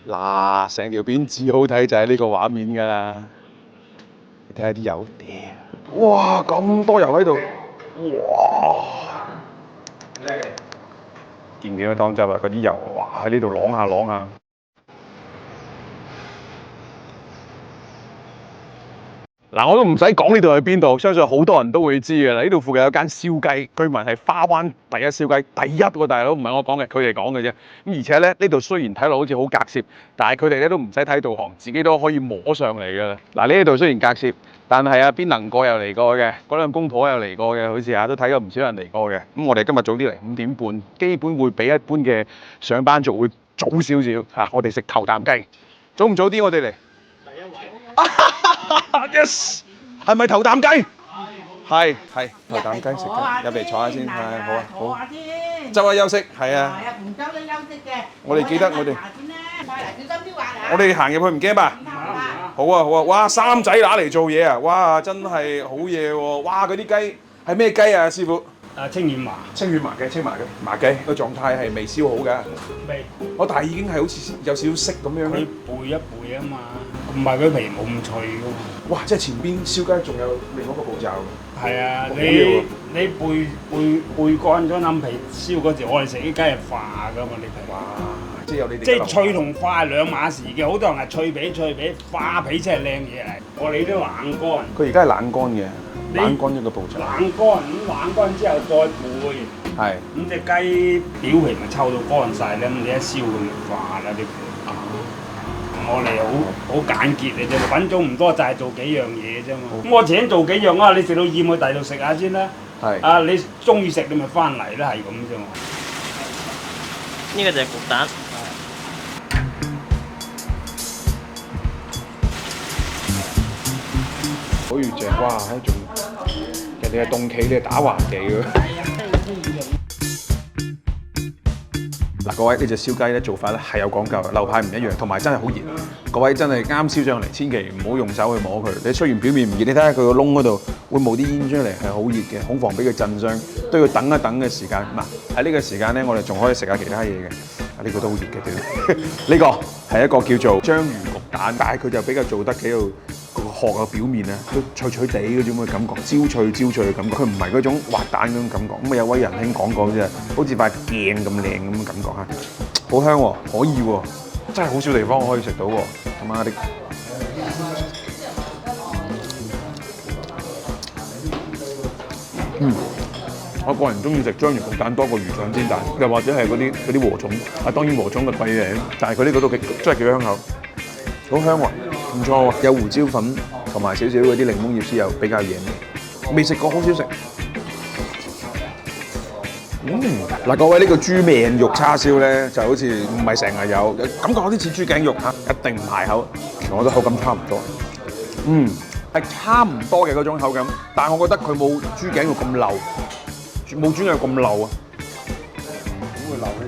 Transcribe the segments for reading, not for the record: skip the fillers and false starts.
嗱，成條片至好睇就係呢個畫面㗎啦。你睇下啲油，哇咁多油喺度，哇！見唔見到當汁啊？嗰啲油哇喺呢度啷下啷下。嗱，我都唔使講呢度係邊度，相信好多人都會知㗎啦。呢度附近有間燒雞，據聞係花灣第一燒雞，第一喎大佬，唔係我講嘅，佢哋講嘅啫。咁而且咧，呢度雖然睇落好似好隔涉，但係佢哋咧都唔使睇導航，自己都可以摸上嚟㗎啦。嗱，呢度雖然隔涉，但係邊能過又嚟過嘅，嗰兩公婆又嚟過嘅，好似都睇咗唔少人嚟過嘅。咁我哋今日早啲嚟，5點半，基本會比一般嘅上班族會早少少嚇。我哋食頭啖雞，早唔早啲我哋嚟？Yes， 係咪頭啖雞？係頭啖雞食嘅，入嚟坐下先，係好啊，好。周下休息，係啊。唔周都休息嘅。我哋記得我哋。我哋行入去唔驚吧？好啊，哇，三仔乸嚟做嘢啊！哇，真係好嘢喎！哇，嗰啲雞係咩雞啊，師傅？清遠麻嘅青麻雞個狀態係未燒好㗎。未。但係已經係好似有少少色咁樣。佢背一背啊嘛，唔係佢皮冇咁脆㗎喎。哇！即係前邊燒雞仲有另一個步驟。係啊，你背乾咗冧皮燒嗰時，我哋食啲雞係化㗎嘛，你皮。哇！即係有你哋。即係脆同化係兩碼事嘅，好多人係脆皮，化皮先係靚嘢嚟。我哋呢啲冷乾。佢而家係冷乾嘅。冷乾一個步驟。冷乾之後再背。係。咁隻雞表皮咪抽到乾晒咧，咁你一燒佢咪化啦啲皮。我哋好簡潔嘅啫，品種唔多，就係做幾樣嘢啫嘛。咁我請做幾樣啊，你食到厭去第二度食下先啦。係。啊，你中意食你咪翻嚟啦，係咁啫嘛。呢個就係焗蛋。好越正，哇！仲人哋係凍企，你係打橫企嘅。嗱，各位呢隻燒雞咧做法咧係有講究，流派唔一樣，同埋真係好熱。各位真係啱燒上嚟，千祈唔好用手去摸佢。你雖然表面唔熱，你睇下佢個窿嗰度會冒啲煙出嚟，係好熱嘅，恐防俾佢震傷，都要等一等嘅時間。嗱，喺呢個時間咧，我哋仲可以食下其他嘢嘅。呢個都好熱嘅，呢個係一個叫做章魚焗蛋，但係佢就比較做得幾到個殼嘅表面啊，都脆脆地嗰種嘅感覺，焦脆嘅感覺，佢唔係嗰種滑蛋嗰種感覺。咁有位仁兄講過啫，好似塊鏡咁靚咁嘅感覺嚇，好香喎，可以喎，真係好少地方可以食到喎，咁啊啲。我個人中意食章魚焗蛋多過魚腸煎蛋，又或者係嗰啲禾蟲。當然禾蟲嘅貴嘢，但係佢呢個都真係幾香口，好香喎，唔錯喎。有胡椒粉同埋少少嗰啲檸檬葉絲又比較野味，未食過好少食。嗱，各位呢個豬命肉叉燒咧，就好似唔係成日有，感覺有啲似豬頸肉嚇，一定唔排口。我覺得口感差唔多，係差唔多嘅嗰種口感，但係我覺得佢冇豬頸肉咁漏。冇豬頸肉咁漏啊！點會漏咧？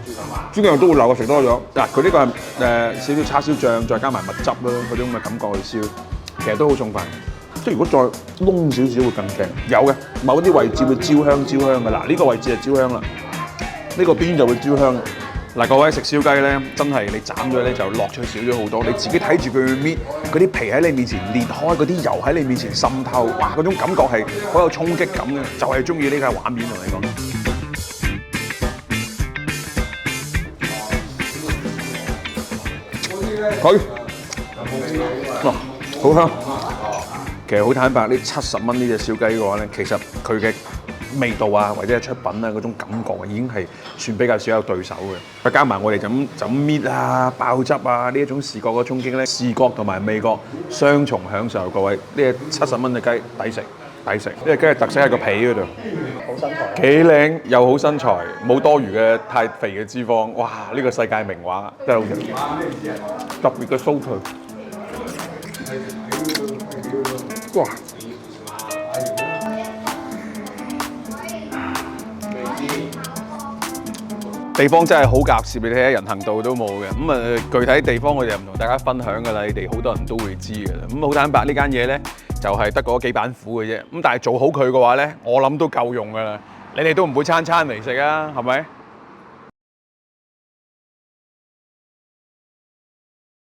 豬頸肉都會漏啊！食多咗嗱，佢呢個係少少叉燒醬，再加埋蜜汁啦，嗰種咁嘅感覺去燒，其實都好送飯。即係如果再燶少少會更正。有嘅，某啲位置會焦香嘅。嗱，呢個位置就焦香啦，呢個邊就會焦香。嗱，各位食燒雞咧，真係你斬咗咧就樂趣少咗好多。你自己睇住佢搣，嗰啲皮喺你面前裂開，嗰啲油喺你面前滲透，哇！嗰種感覺係好有衝擊感嘅，就係中意呢個畫面同你講。佢，哇，好香。其實好坦白，呢70蚊呢隻燒雞嘅話咧，其實佢嘅味道啊，或者係出品啊嗰種感覺啊，已經係算比較少有對手嘅。再加埋我哋就咁搣啊、爆汁啊呢一種視覺嘅衝擊咧，視覺同埋味覺雙重享受。各位，呢70蚊嘅雞抵食。呢隻雞嘅特色喺個皮嗰度，好身材，幾靚又好身材，冇多餘嘅太肥嘅脂肪。哇！呢個世界名畫真係好正，特別嘅酥脆。哇！地方真係好夾攝，你睇下人行道都冇嘅。具體地方我哋唔同大家分享㗎啦，你哋好多人都會知㗎啦。好坦白，呢間嘢咧就係得嗰幾板斧嘅啫。但係做好佢嘅話咧，我諗都夠用㗎啦。你哋都唔會餐餐嚟食啊，係咪？